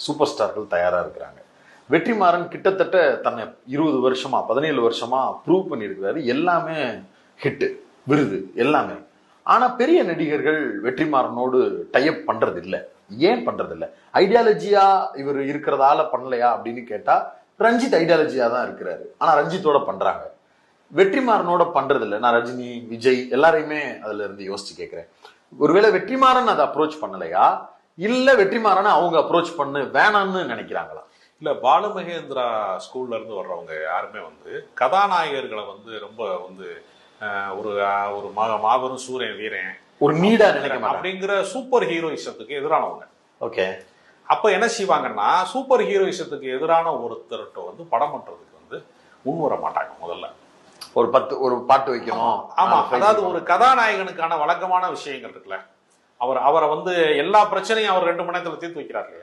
Super ஸ்டார்கள் தயாரா இருக்கிறாங்க. வெற்றிமாறன் கிட்டத்தட்ட தன்னை 20 வருஷமா 17 வருஷமா ப்ரூவ் பண்ணியிருக்கிறாரு. எல்லாமே ஹிட்டு, விருது எல்லாமே. ஆனா பெரிய நடிகர்கள் வெற்றிமாறனோடு டைப் பண்றது இல்ல. ஏன் பண்றது இல்ல? ஐடியாலஜியா இவர் இருக்கிறதால பண்ணலையா அப்படின்னு கேட்டா ரஞ்சித் ஐடியாலஜியா தான் இருக்கிறாரு. ஆனா ரஞ்சித்தோட பண்றாங்க, வெற்றிமாறனோட பண்றது இல்லை. நான் ரஜினி, விஜய் எல்லாரையுமே அதுல இருந்து யோசிச்சு கேட்கிறேன். ஒருவேளை வெற்றிமாறன் அதை அப்ரோச் பண்ணலையா, இல்ல வெற்றிமாறனை அவங்க அப்ரோச் பண்ணு வேணாம்னு நினைக்கிறாங்களா? இல்ல, பாலு மகேந்திரா ஸ்கூல்ல இருந்து வர்றவங்க யாருமே கதாநாயகர்களை ரொம்ப ஒரு ஒரு மாபெரும் சூரியன் வீரன் ஒரு நீடா நினைக்க அப்படிங்கிற சூப்பர் ஹீரோயிசத்துக்கு எதிரானவங்க. ஓகே, அப்ப என்ன செய்வாங்கன்னா, சூப்பர் ஹீரோயிசத்துக்கு எதிரான ஒருத்தர்கிட்ட படம் பண்றதுக்கு முன் வர மாட்டாங்க. முதல்ல ஒரு பாட்டு வைக்கணும். ஆமா, அதாவது ஒரு கதாநாயகனுக்கான வழக்கமான விஷயங்கள் இருக்குல்ல, அவரை எல்லா பிரச்சனையும் அவர் 2 மணி நேரத்துல தீர்த்து வைக்கிறார் இல்லையா?